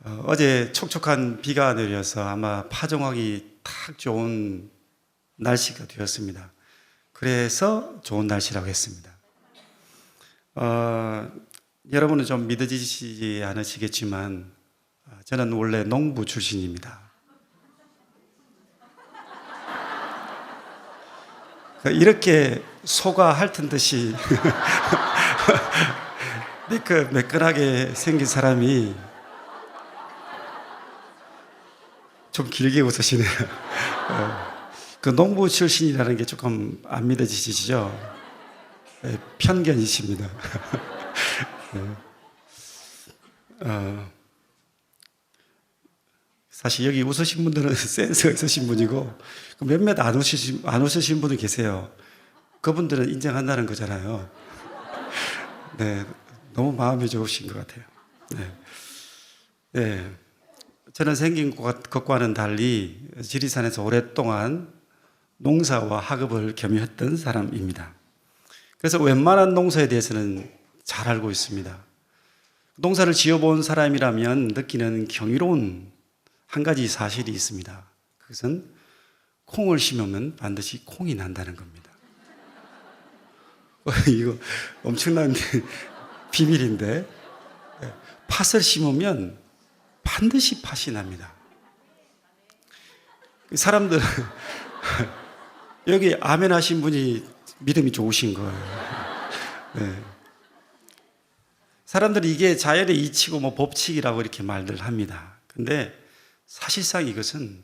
어제 촉촉한 비가 내려서 아마 파종하기 딱 좋은 날씨가 되었습니다. 그래서 좋은 날씨라고 했습니다. 여러분은 좀 믿어지지 않으시겠지만 저는 원래 농부 출신입니다. 이렇게 소가 핥은 듯이 매끈하게 생긴 사람이 좀 길게 웃으시네요. 그 농부 출신이라는 게 조금 안 믿어지시죠? 네, 편견이십니다. 네. 사실 여기 웃으신 분들은 센스가 있으신 분이고 몇몇 안 웃으신 분이 계세요. 그분들은 인정한다는 거잖아요. 네, 너무 마음이 좋으신 것 같아요. 네. 네. 저는 생긴 것과는 달리 지리산에서 오랫동안 농사와 학업을 겸유했던 사람입니다. 그래서 웬만한 농사에 대해서는 잘 알고 있습니다. 농사를 지어본 사람이라면 느끼는 경이로운 한 가지 사실이 있습니다. 그것은 콩을 심으면 반드시 콩이 난다는 겁니다. 이거 엄청난 비밀인데, 팥을 심으면 반드시 팥이 납니다. 사람들 여기 아멘 하신 분이 믿음이 좋으신 거예요. 네. 사람들이 이게 자연의 이치고 뭐 법칙이라고 이렇게 말들 합니다. 근데 사실상 이것은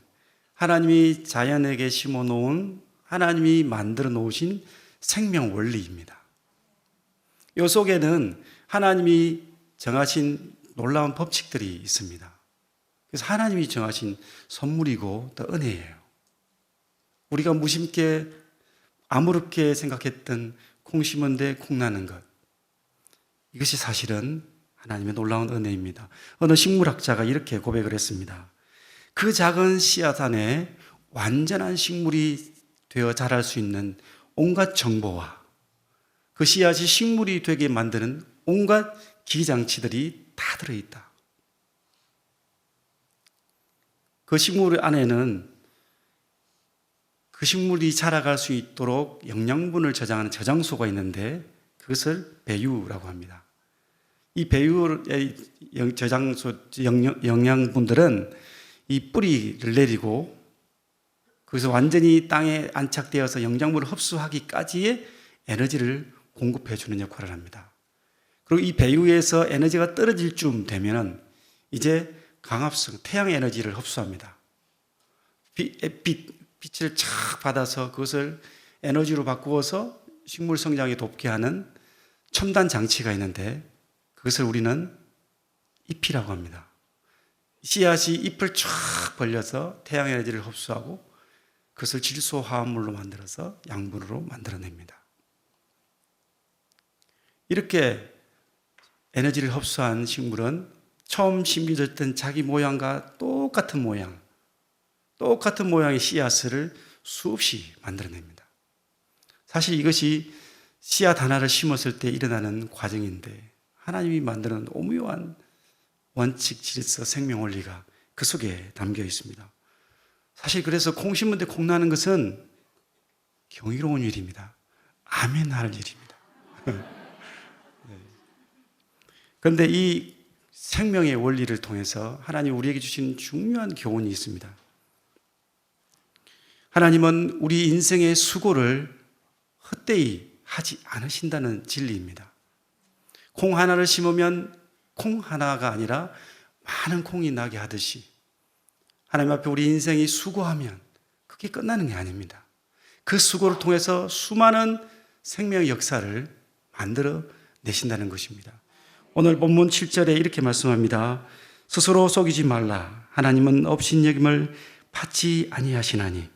하나님이 자연에게 심어 놓은, 하나님이 만들어 놓으신 생명 원리입니다. 이 속에는 하나님이 정하신 놀라운 법칙들이 있습니다. 그래서 하나님이 정하신 선물이고 또 은혜예요. 우리가 무심게 아무렇게 생각했던 콩 심은데 콩 나는 것, 이것이 사실은 하나님의 놀라운 은혜입니다. 어느 식물학자가 이렇게 고백을 했습니다. 그 작은 씨앗 안에 완전한 식물이 되어 자랄 수 있는 온갖 정보와 그 씨앗이 식물이 되게 만드는 온갖 기장치들이 다 들어있다. 그 식물 안에는 그 식물이 자라갈 수 있도록 영양분을 저장하는 저장소가 있는데 그것을 배유라고 합니다. 이 배유의 저장소 영양분들은 이 뿌리를 내리고 그래서 완전히 땅에 안착되어서 영양분을 흡수하기까지의 에너지를 공급해 주는 역할을 합니다. 그리고 이 배유에서 에너지가 떨어질 쯤 되면 이제 강압성, 태양 에너지를 흡수합니다. 빛을 착 받아서 그것을 에너지로 바꾸어서 식물 성장에 돕게 하는 첨단 장치가 있는데 그것을 우리는 잎이라고 합니다. 씨앗이 잎을 쫙 벌려서 태양 에너지를 흡수하고 그것을 질소 화합물로 만들어서 양분으로 만들어냅니다. 이렇게 에너지를 흡수한 식물은 처음 심겨졌던 자기 모양과 똑같은 모양의 씨앗을 수없이 만들어냅니다. 사실 이것이 씨앗 하나를 심었을 때 일어나는 과정인데 하나님이 만드는 오묘한 원칙, 질서, 생명 원리가 그 속에 담겨 있습니다. 사실 그래서 콩 심는데 콩 나는 것은 경이로운 일입니다. 아멘 할 일입니다. 그런데 이 생명의 원리를 통해서 하나님 우리에게 주신 중요한 교훈이 있습니다. 하나님은 우리 인생의 수고를 헛되이 하지 않으신다는 진리입니다. 콩 하나를 심으면 콩 하나가 아니라 많은 콩이 나게 하듯이 하나님 앞에 우리 인생이 수고하면 그게 끝나는 게 아닙니다. 그 수고를 통해서 수많은 생명의 역사를 만들어 내신다는 것입니다. 오늘 본문 7절에 이렇게 말씀합니다. 스스로 속이지 말라. 하나님은 업신여김을 받지 아니하시나니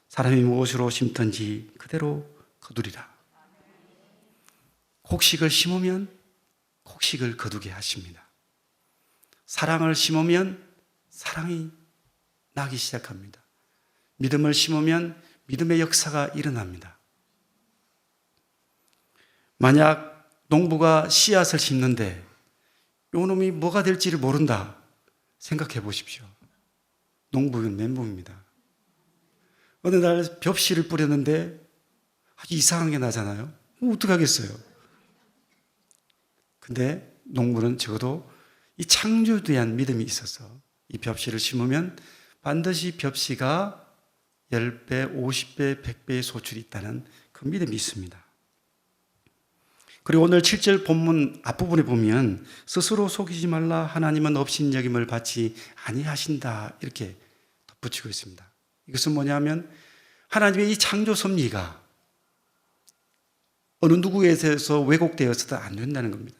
사람이 무엇으로 심든지 그대로 거두리라. 곡식을 심으면 곡식을 거두게 하십니다. 사랑을 심으면 사랑이 나기 시작합니다. 믿음을 심으면 믿음의 역사가 일어납니다. 만약 농부가 씨앗을 심는데 요 놈이 뭐가 될지를 모른다. 생각해 보십시오. 농부는 멘붕입니다. 어느 날 벽실을 뿌렸는데 아주 이상한 게 나잖아요. 어떡하겠어요? 근데 농부는 적어도 이 창조에 대한 믿음이 있어서 이 벽실을 심으면 반드시 벽시가 10배, 50배, 100배의 소출이 있다는 그 믿음이 있습니다. 그리고 오늘 7절 본문 앞부분에 보면 스스로 속이지 말라 하나님은 업신여김을 받지 아니하신다 이렇게 덧붙이고 있습니다. 이것은 뭐냐면 하나님의 이 창조 섭리가 어느 누구에 대해서 왜곡되어서도 안 된다는 겁니다.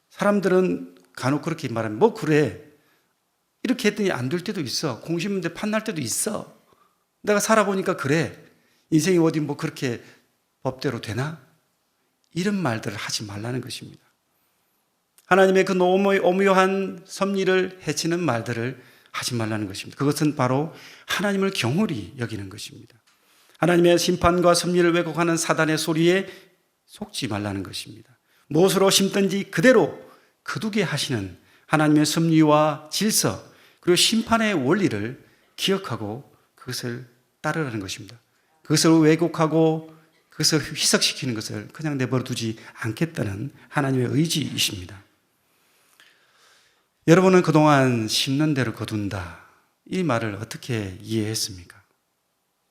사람들은 간혹 그렇게 말하면 뭐 그래 이렇게 했더니 안 될 때도 있어. 공심문제 판날 때도 있어. 내가 살아보니까 그래. 인생이 어디 뭐 그렇게 법대로 되나? 이런 말들을 하지 말라는 것입니다. 하나님의 그 오묘한 섭리를 해치는 말들을 하지 말라는 것입니다. 그것은 바로 하나님을 경홀히 여기는 것입니다. 하나님의 심판과 섭리를 왜곡하는 사단의 소리에 속지 말라는 것입니다. 무엇으로 심든지 그대로 거두게 하시는 하나님의 섭리와 질서 그리고 심판의 원리를 기억하고 그것을 따르라는 것입니다. 그것을 왜곡하고 그것을 희석시키는 것을 그냥 내버려 두지 않겠다는 하나님의 의지이십니다. 여러분은 그동안 심는 대로 거둔다. 이 말을 어떻게 이해했습니까?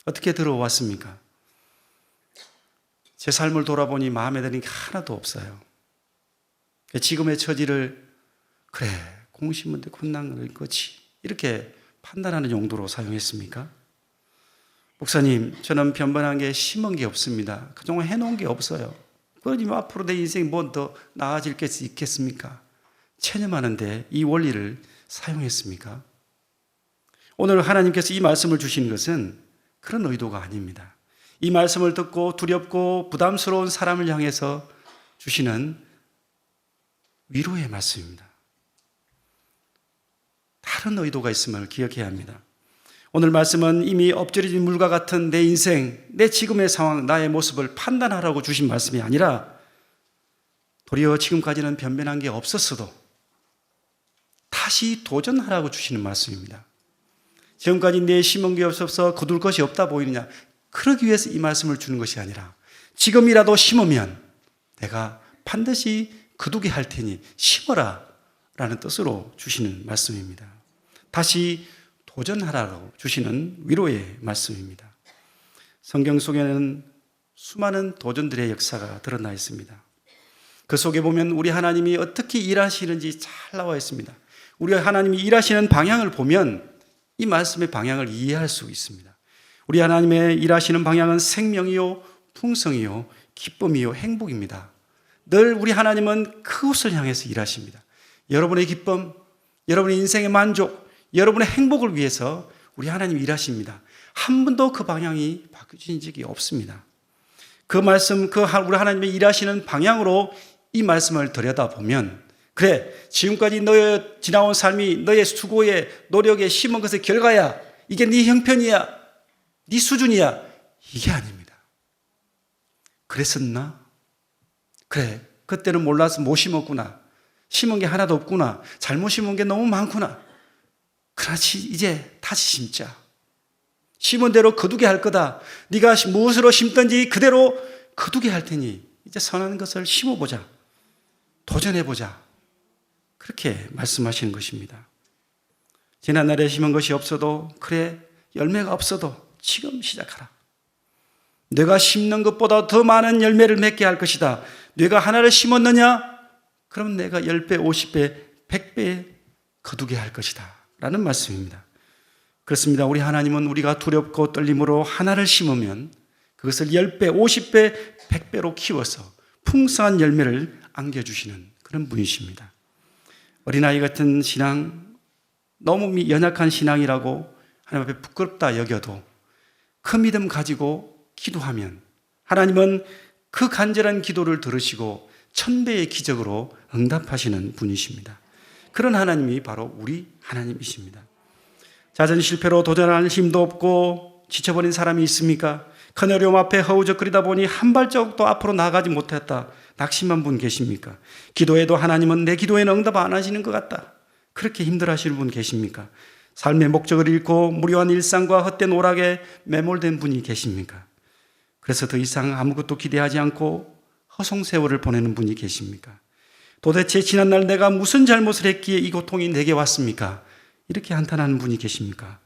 어떻게 들어왔습니까? 제 삶을 돌아보니 마음에 드는 게 하나도 없어요. 지금의 처지를 그래 공심문제困難을 거지 이렇게 판단하는 용도로 사용했습니까? 목사님, 저는 변변한 게 심은 게 없습니다. 그동안 해놓은 게 없어요. 그러니 앞으로 내 인생이 뭐 더 나아질 게 있겠습니까? 체념하는데 이 원리를 사용했습니까? 오늘 하나님께서 이 말씀을 주시는 것은 그런 의도가 아닙니다. 이 말씀을 듣고 두렵고 부담스러운 사람을 향해서 주시는 위로의 말씀입니다. 다른 의도가 있음을 기억해야 합니다. 오늘 말씀은 이미 엎질러진 물과 같은 내 인생, 내 지금의 상황, 나의 모습을 판단하라고 주신 말씀이 아니라 도리어 지금까지는 변변한 게 없었어도 다시 도전하라고 주시는 말씀입니다. 지금까지 내 심은 게 없어서 거둘 것이 없다 보이느냐? 그러기 위해서 이 말씀을 주는 것이 아니라 지금이라도 심으면 내가 반드시 거두게 할 테니 심어라 라는 뜻으로 주시는 말씀입니다. 다시 도전하라고 주시는 위로의 말씀입니다. 성경 속에는 수많은 도전들의 역사가 드러나 있습니다. 그 속에 보면 우리 하나님이 어떻게 일하시는지 잘 나와 있습니다. 우리 하나님이 일하시는 방향을 보면 이 말씀의 방향을 이해할 수 있습니다. 우리 하나님의 일하시는 방향은 생명이요, 풍성이요, 기쁨이요, 행복입니다. 늘 우리 하나님은 그곳을 향해서 일하십니다. 여러분의 기쁨, 여러분의 인생의 만족, 여러분의 행복을 위해서 우리 하나님이 일하십니다. 한 번도 그 방향이 바뀌어진 적이 없습니다. 그 말씀, 우리 하나님의 일하시는 방향으로 이 말씀을 들여다보면 그래, 지금까지 너의 지나온 삶이 너의 수고의 노력에 심은 것의 결과야. 이게 네 형편이야. 네 수준이야. 이게 아닙니다. 그랬었나? 그래, 그때는 몰라서 못 심었구나. 심은 게 하나도 없구나. 잘못 심은 게 너무 많구나. 그렇지, 이제 다시 심자. 심은 대로 거두게 할 거다. 네가 무엇으로 심든지 그대로 거두게 할 테니 이제 선한 것을 심어보자. 도전해보자. 그렇게 말씀하시는 것입니다. 지난날에 심은 것이 없어도 그래, 열매가 없어도 지금 시작하라. 내가 심는 것보다 더 많은 열매를 맺게 할 것이다. 내가 하나를 심었느냐? 그럼 내가 10배, 50배, 100배 거두게 할 것이다 라는 말씀입니다. 그렇습니다. 우리 하나님은 우리가 두렵고 떨림으로 하나를 심으면 그것을 10배, 50배, 100배로 키워서 풍성한 열매를 안겨주시는 그런 분이십니다. 어린아이 같은 신앙, 너무 연약한 신앙이라고 하나님 앞에 부끄럽다 여겨도 그 믿음 가지고 기도하면 하나님은 그 간절한 기도를 들으시고 1000배의 기적으로 응답하시는 분이십니다. 그런 하나님이 바로 우리 하나님이십니다. 잦은 실패로 도전할 힘도 없고 지쳐버린 사람이 있습니까? 큰 어려움 앞에 허우적거리다 보니 한 발자국도 앞으로 나가지 못했다. 낙심한 분 계십니까? 기도해도 하나님은 내 기도에는 응답 안 하시는 것 같다. 그렇게 힘들어하시는 분 계십니까? 삶의 목적을 잃고 무료한 일상과 헛된 오락에 매몰된 분이 계십니까? 그래서 더 이상 아무것도 기대하지 않고 허송세월을 보내는 분이 계십니까? 도대체 지난날 내가 무슨 잘못을 했기에 이 고통이 내게 왔습니까? 이렇게 한탄하는 분이 계십니까?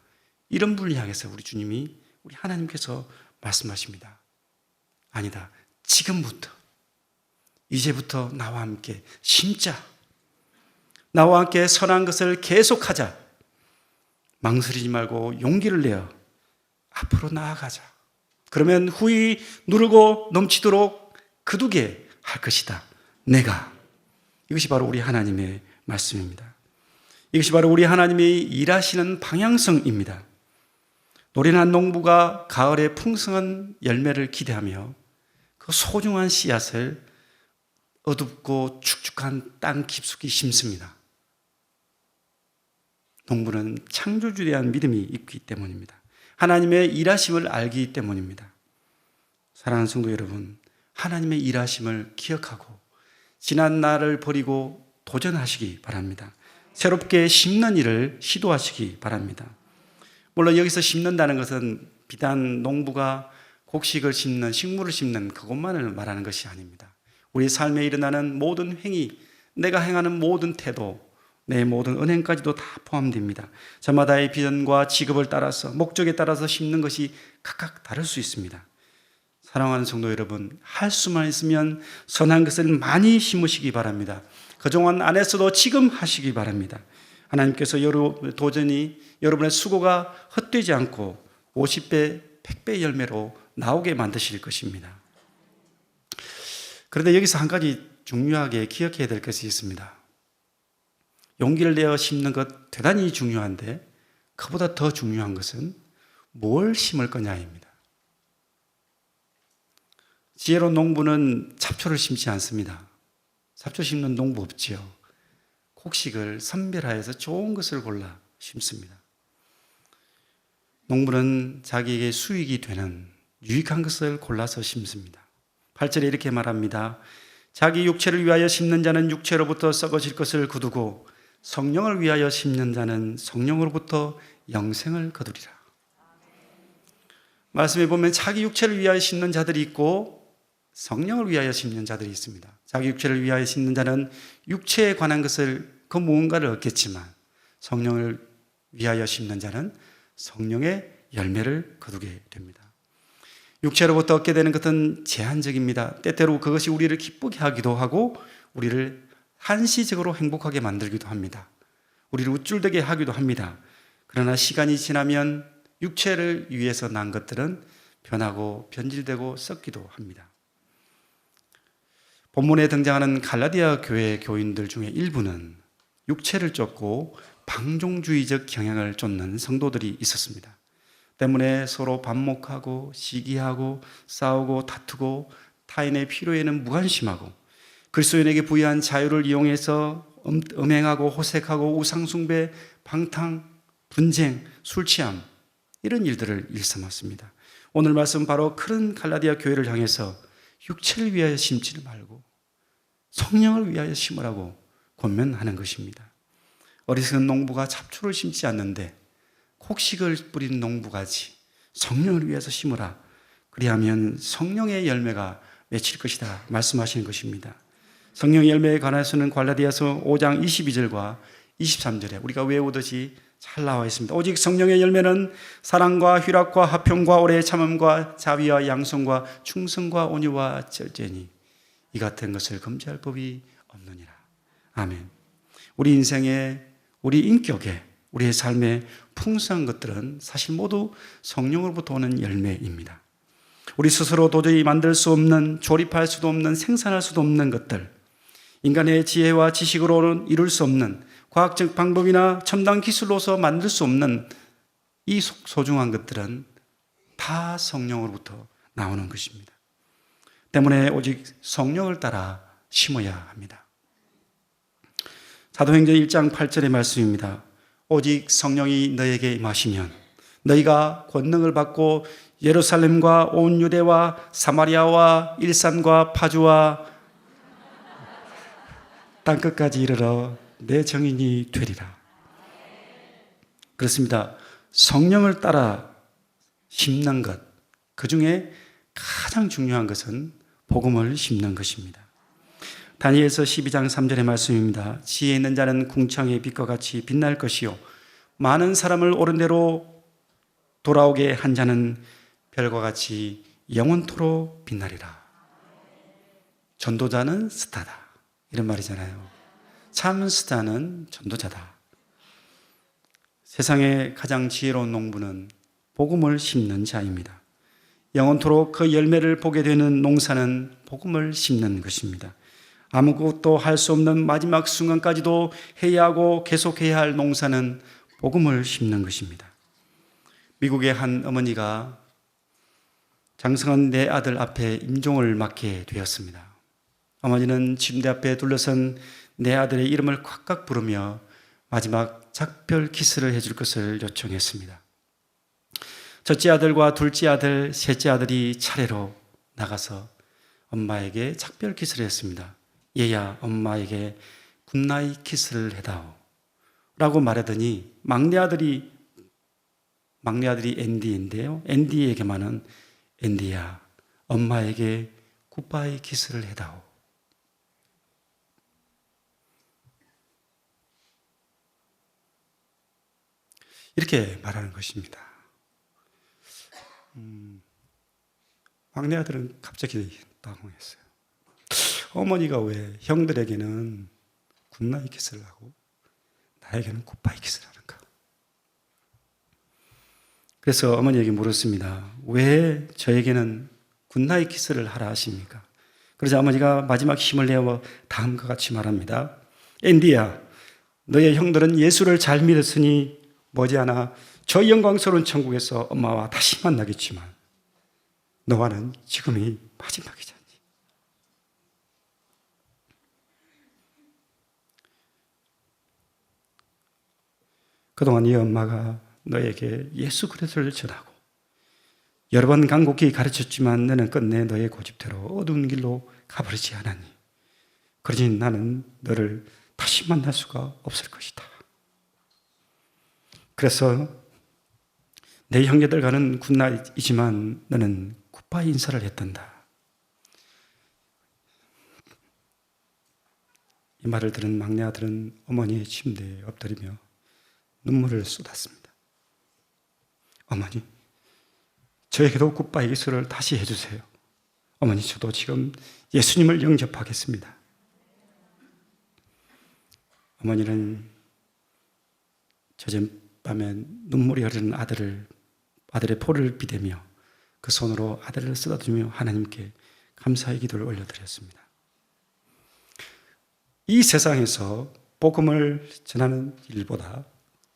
이런 분을 향해서 우리 주님이, 우리 하나님께서 말씀하십니다. 아니다. 지금부터, 이제부터 나와 함께 심자. 나와 함께 선한 것을 계속하자. 망설이지 말고 용기를 내어 앞으로 나아가자. 그러면 후이 누르고 넘치도록 거두게 할 것이다. 내가. 이것이 바로 우리 하나님의 말씀입니다. 이것이 바로 우리 하나님이 일하시는 방향성입니다. 노련한 농부가 가을에 풍성한 열매를 기대하며 그 소중한 씨앗을 어둡고 축축한 땅 깊숙이 심습니다. 농부는 창조주에 대한 믿음이 있기 때문입니다. 하나님의 일하심을 알기 때문입니다. 사랑하는 성도 여러분, 하나님의 일하심을 기억하고 지난 날을 버리고 도전하시기 바랍니다. 새롭게 심는 일을 시도하시기 바랍니다. 물론 여기서 심는다는 것은 비단 농부가 곡식을 심는, 식물을 심는 그것만을 말하는 것이 아닙니다. 우리 삶에 일어나는 모든 행위, 내가 행하는 모든 태도, 내 모든 은행까지도 다 포함됩니다. 저마다의 비전과 직업을 따라서, 목적에 따라서 심는 것이 각각 다를 수 있습니다. 사랑하는 성도 여러분, 할 수만 있으면 선한 것을 많이 심으시기 바랍니다. 그동안 안 했어도 지금 하시기 바랍니다. 하나님께서 도전이 여러분의 수고가 헛되지 않고 50배, 100배 열매로 나오게 만드실 것입니다. 그런데 여기서 한 가지 중요하게 기억해야 될 것이 있습니다. 용기를 내어 심는 것 대단히 중요한데 그보다 더 중요한 것은 뭘 심을 거냐입니다. 지혜로운 농부는 잡초를 심지 않습니다. 잡초 심는 농부 없지요. 곡식을 선별하여서 좋은 것을 골라 심습니다. 농부는 자기에게 수익이 되는 유익한 것을 골라서 심습니다. 8절에 이렇게 말합니다. 자기 육체를 위하여 심는 자는 육체로부터 썩어질 것을 거두고 성령을 위하여 심는 자는 성령으로부터 영생을 거두리라. 말씀에 보면 자기 육체를 위하여 심는 자들이 있고 성령을 위하여 심는 자들이 있습니다. 자기 육체를 위하여 심는 자는 육체에 관한 것을 그 무언가를 얻겠지만 성령을 위하여 심는 자는 성령의 열매를 거두게 됩니다. 육체로부터 얻게 되는 것은 제한적입니다. 때때로 그것이 우리를 기쁘게 하기도 하고 우리를 한시적으로 행복하게 만들기도 합니다. 우리를 우쭐대게 하기도 합니다. 그러나 시간이 지나면 육체를 위해서 난 것들은 변하고 변질되고 썩기도 합니다. 본문에 등장하는 갈라디아 교회 교인들 중에 일부는 육체를 쫓고 방종주의적 경향을 쫓는 성도들이 있었습니다. 때문에 서로 반목하고 시기하고 싸우고 다투고 타인의 필요에는 무관심하고 그리스도인에게 부여한 자유를 이용해서 음행하고 호색하고 우상숭배, 방탕, 분쟁, 술취함 이런 일들을 일삼았습니다. 오늘 말씀 바로 그런 갈라디아 교회를 향해서 육체를 위하여 심지를 말고 성령을 위하여 심으라고 권면하는 것입니다. 어리석은 농부가 잡초를 심지 않는데 곡식을 뿌린 농부같이 성령을 위해서 심으라. 그리하면 성령의 열매가 맺힐 것이다 말씀하시는 것입니다. 성령의 열매에 관해서는 갈라디아서 5장 22절과 23절에 우리가 외우듯이 잘 나와 있습니다. 오직 성령의 열매는 사랑과 희락과 화평과 오래 참음과 자비와 양성과 충성과 온유와 절제니 이 같은 것을 금지할 법이 없느니라. 아멘. 우리 인생에, 우리 인격에, 우리의 삶에 풍성한 것들은 사실 모두 성령으로부터 오는 열매입니다. 우리 스스로 도저히 만들 수 없는, 조립할 수도 없는, 생산할 수도 없는 것들, 인간의 지혜와 지식으로는 이룰 수 없는, 과학적 방법이나 첨단 기술로서 만들 수 없는 이 소중한 것들은 다 성령으로부터 나오는 것입니다. 때문에 오직 성령을 따라 심어야 합니다. 사도행전 1장 8절의 말씀입니다. 오직 성령이 너에게 임하시면 너희가 권능을 받고 예루살렘과 온 유대와 사마리아와 일산과 파주와 땅끝까지 이르러 내 증인이 되리라. 그렇습니다. 성령을 따라 심는 것, 그 중에 가장 중요한 것은 복음을 심는 것입니다. 다니엘서 12장 3절의 말씀입니다. 지혜 있는 자는 궁창의 빛과 같이 빛날 것이요 많은 사람을 옳은 대로 돌아오게 한 자는 별과 같이 영원토록 빛나리라. 전도자는 스타다, 이런 말이잖아요. 참 스타는 전도자다. 세상의 가장 지혜로운 농부는 복음을 심는 자입니다. 영원토록 그 열매를 보게 되는 농사는 복음을 심는 것입니다. 아무것도 할 수 없는 마지막 순간까지도 해야 하고 계속해야 할 농사는 복음을 심는 것입니다. 미국의 한 어머니가 장성한 네 아들 앞에 임종을 맡게 되었습니다. 어머니는 침대 앞에 둘러선 네 아들의 이름을 콱콱 부르며 마지막 작별 키스를 해줄 것을 요청했습니다. 첫째 아들과 둘째 아들, 셋째 아들이 차례로 나가서 엄마에게 작별 키스를 했습니다. 얘야, 엄마에게 굿나잇 키스를 해다오 라고 말하더니 막내 아들이 앤디인데요, 앤디에게만은 앤디야, 엄마에게 굿바이 키스를 해다오. 이렇게 말하는 것입니다. 막내 아들은 갑자기 당황했어요. 어머니가 왜 형들에게는 굿나잇 키스를 하고 나에게는 굿바이 키스를 하는가? 그래서 어머니에게 물었습니다. 왜 저에게는 굿나잇 키스를 하라 하십니까? 그러자 어머니가 마지막 힘을 내어 다음과 같이 말합니다. 앤디야, 너의 형들은 예수를 잘 믿었으니 머지않아 저 영광스러운 천국에서 엄마와 다시 만나겠지만 너와는 지금이 마지막이잖니. 그동안 네 엄마가 너에게 예수 그리스도를 전하고 여러 번 간곡히 가르쳤지만 너는 끝내 너의 고집대로 어두운 길로 가버리지 않았니? 그러니 나는 너를 다시 만날 수가 없을 것이다. 그래서 내 형제들과는 굿나잇이지만 너는 굿바이 인사를 했단다. 이 말을 들은 막내 아들은 어머니의 침대에 엎드리며 눈물을 쏟았습니다. 어머니, 저에게도 굿바이 기술을 다시 해주세요. 어머니, 저도 지금 예수님을 영접하겠습니다. 어머니는 젖은 밤에 눈물이 흐르는 아들의 볼을 비대며 그 손으로 아들을 쓰다듬으며 하나님께 감사의 기도를 올려드렸습니다. 이 세상에서 복음을 전하는 일보다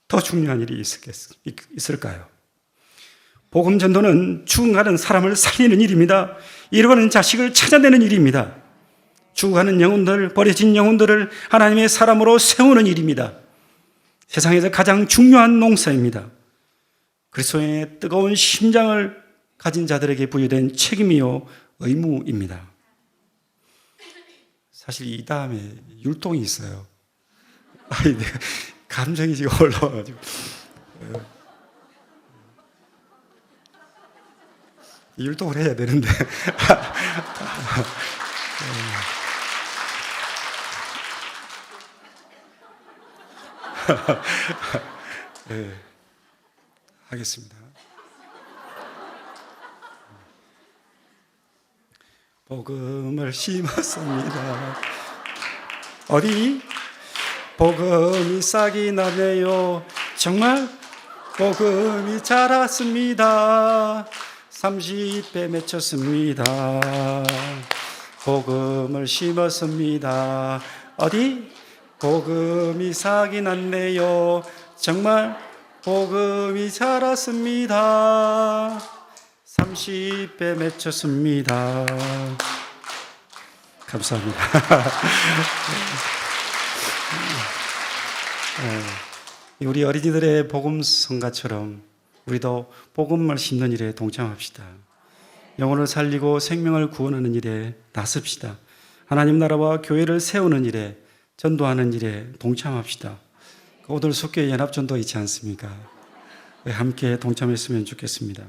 더 중요한 일이 있을까요? 복음 전도는 죽어가는 사람을 살리는 일입니다. 잃어가는 자식을 찾아내는 일입니다. 죽어가는 영혼들, 버려진 영혼들을 하나님의 사람으로 세우는 일입니다. 세상에서 가장 중요한 농사입니다. 그리스도의 뜨거운 심장을 가진 자들에게 부여된 책임이요 의무입니다. 사실 이 다음에 율동이 있어요. 내가 감정이 지금 올라와가지고 율동을 해야 되는데 네, 하겠습니다. 복음을 심었습니다. 어디? 복음이 싹이 나네요. 정말 복음이 자랐습니다. 30배 맺혔습니다. 복음을 심었습니다. 어디? 복음이 싹이 났네요. 정말 복음이 자랐습니다. 30배 맺혔습니다. 감사합니다. 우리 어린이들의 복음 성가처럼 우리도 복음을 심는 일에 동참합시다. 영혼을 살리고 생명을 구원하는 일에 나섭시다. 하나님 나라와 교회를 세우는 일에, 전도하는 일에 동참합시다. 오늘 속교회 연합전도 있지 않습니까? 함께 동참했으면 좋겠습니다.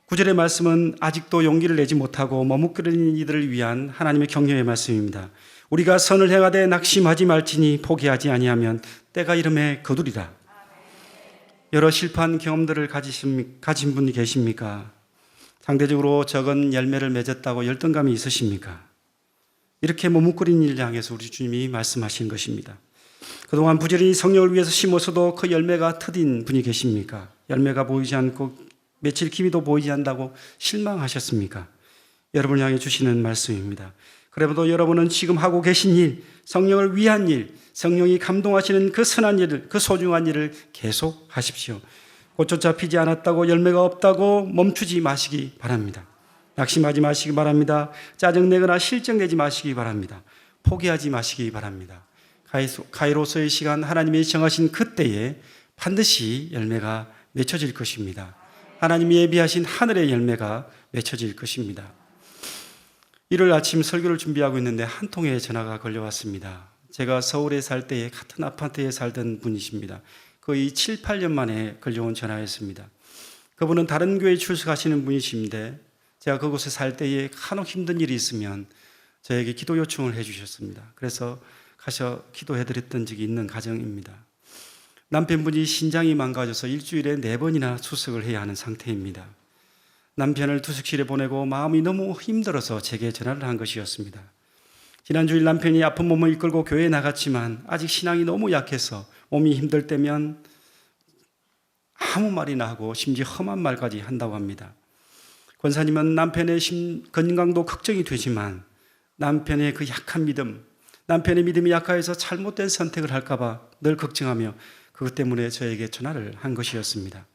9절의 말씀은 아직도 용기를 내지 못하고 머뭇거리는 이들을 위한 하나님의 격려의 말씀입니다. 우리가 선을 행하되 낙심하지 말지니 포기하지 아니하면 때가 이름에 거두리라. 여러 실패한 경험들을 가진 분이 계십니까? 상대적으로 적은 열매를 맺었다고 열등감이 있으십니까? 이렇게 머뭇거리는 일을 향해서 우리 주님이 말씀하신 것입니다. 그동안 부지런히 성령을 위해서 심어서도 그 열매가 터진 분이 계십니까? 열매가 보이지 않고 며칠 기미도 보이지 않는다고 실망하셨습니까? 여러분을 향해 주시는 말씀입니다. 그래도 여러분은 지금 하고 계신 일, 성령을 위한 일, 성령이 감동하시는 그 선한 일을, 그 소중한 일을 계속 하십시오. 꽃조차 피지 않았다고 열매가 없다고 멈추지 마시기 바랍니다. 낙심하지 마시기 바랍니다. 짜증내거나 실증내지 마시기 바랍니다. 포기하지 마시기 바랍니다. 가이로서의 시간, 하나님이 정하신 그때에 반드시 열매가 맺혀질 것입니다. 하나님이 예비하신 하늘의 열매가 맺혀질 것입니다. 일요일 아침 설교를 준비하고 있는데 한 통의 전화가 걸려왔습니다. 제가 서울에 살 때에 같은 아파트에 살던 분이십니다. 거의 7, 8년 만에 걸려온 전화였습니다. 그분은 다른 교회에 출석하시는 분이신데 제가 그곳에 살 때에 간혹 힘든 일이 있으면 저에게 기도 요청을 해주셨습니다. 그래서 가서 기도해드렸던 적이 있는 가정입니다. 남편분이 신장이 망가져서 일주일에 4번이나 투석을 해야 하는 상태입니다. 남편을 투석실에 보내고 마음이 너무 힘들어서 제게 전화를 한 것이었습니다. 지난주일 남편이 아픈 몸을 이끌고 교회에 나갔지만 아직 신앙이 너무 약해서 몸이 힘들 때면 아무 말이나 하고 심지어 험한 말까지 한다고 합니다. 권사님은 남편의 건강도 걱정이 되지만 남편의 그 약한 믿음, 남편의 믿음이 약해서 잘못된 선택을 할까봐 늘 걱정하며 그것 때문에 저에게 전화를 한 것이었습니다.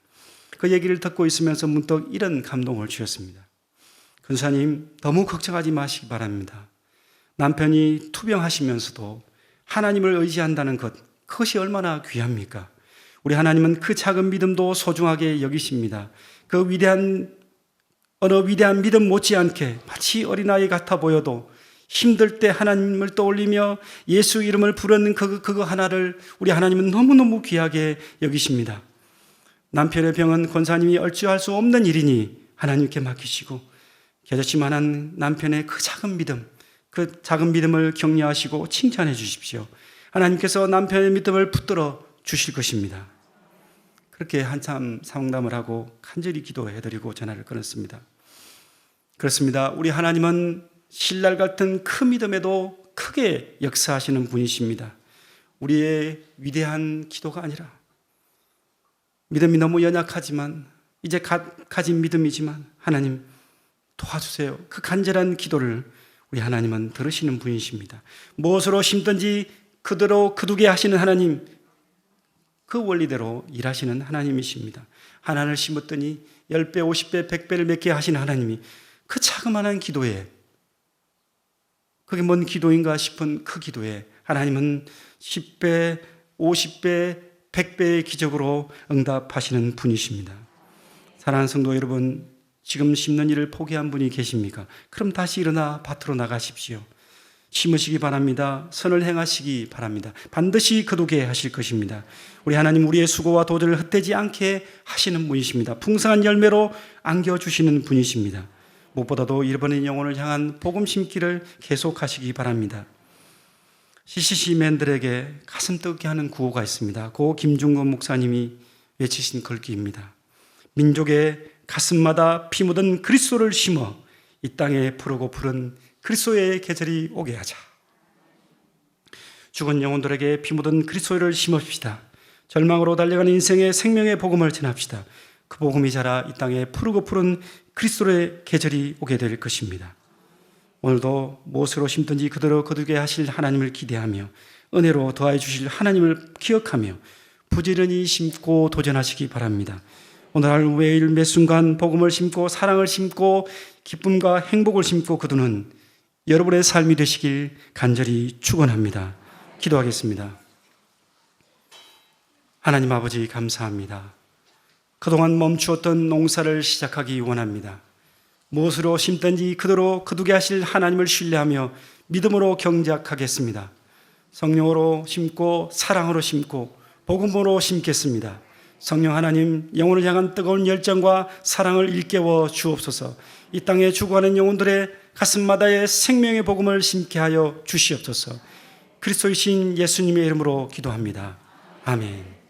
그 얘기를 듣고 있으면서 문득 이런 감동을 주었습니다. 권사님, 너무 걱정하지 마시기 바랍니다. 남편이 투병하시면서도 하나님을 의지한다는 것, 그것이 얼마나 귀합니까? 우리 하나님은 그 작은 믿음도 소중하게 여기십니다. 그 어느 위대한 믿음 못지않게 마치 어린아이 같아 보여도 힘들 때 하나님을 떠올리며 예수 이름을 부르는 그거 하나를 우리 하나님은 너무너무 귀하게 여기십니다. 남편의 병은 권사님이 얼추할 수 없는 일이니 하나님께 맡기시고 겨자씨만한 남편의 그 작은 믿음을 격려하시고 칭찬해 주십시오. 하나님께서 남편의 믿음을 붙들어 주실 것입니다. 그렇게 한참 상담을 하고 간절히 기도해드리고 전화를 끊었습니다. 그렇습니다. 우리 하나님은 신랄 같은 큰 믿음에도 크게 역사하시는 분이십니다. 우리의 위대한 기도가 아니라 믿음이 너무 연약하지만 이제 가진 믿음이지만 하나님 도와주세요. 그 간절한 기도를 우리 하나님은 들으시는 분이십니다. 무엇으로 심든지 그대로 거두게 하시는 하나님, 그 원리대로 일하시는 하나님이십니다. 하나를 심었더니 10배, 50배, 100배를 맺게 하시는 하나님이 그 자그마한 기도에, 그게 뭔 기도인가 싶은 그 기도에 하나님은 10배, 50배, 100배의 기적으로 응답하시는 분이십니다. 사랑하는 성도 여러분, 지금 심는 일을 포기한 분이 계십니까? 그럼 다시 일어나 밭으로 나가십시오. 심으시기 바랍니다. 선을 행하시기 바랍니다. 반드시 거두게 하실 것입니다. 우리 하나님, 우리의 수고와 도전을 헛되지 않게 하시는 분이십니다. 풍성한 열매로 안겨주시는 분이십니다. 무엇보다도 잃어버린 영혼을 향한 복음 심기를 계속하시기 바랍니다. CCC맨들에게 가슴 뜨겁게 하는 구호가 있습니다. 고 김중건 목사님이 외치신 글귀입니다. 민족의 가슴마다 피 묻은 그리스도를 심어 이 땅에 푸르고 푸른 그리스도의 계절이 오게 하자. 죽은 영혼들에게 피 묻은 그리스도를 심읍시다. 절망으로 달려가는 인생의 생명의 복음을 전합시다. 그 복음이 자라 이 땅에 푸르고 푸른 그리스도의 계절이 오게 될 것입니다. 오늘도 무엇으로 심든지 그대로 거두게 하실 하나님을 기대하며 은혜로 더하여 주실 하나님을 기억하며 부지런히 심고 도전하시기 바랍니다. 오늘 하루 매일 매 순간 복음을 심고 사랑을 심고 기쁨과 행복을 심고 거두는 여러분의 삶이 되시길 간절히 축원합니다. 기도하겠습니다. 하나님 아버지, 감사합니다. 그동안 멈추었던 농사를 시작하기 원합니다. 무엇으로 심든지 그대로 거두게 하실 하나님을 신뢰하며 믿음으로 경작하겠습니다. 성령으로 심고 사랑으로 심고 복음으로 심겠습니다. 성령 하나님, 영혼을 향한 뜨거운 열정과 사랑을 일깨워 주옵소서. 이 땅에 죽어가는 영혼들의 가슴마다의 생명의 복음을 심게 하여 주시옵소서. 그리스도이신 예수님의 이름으로 기도합니다. 아멘.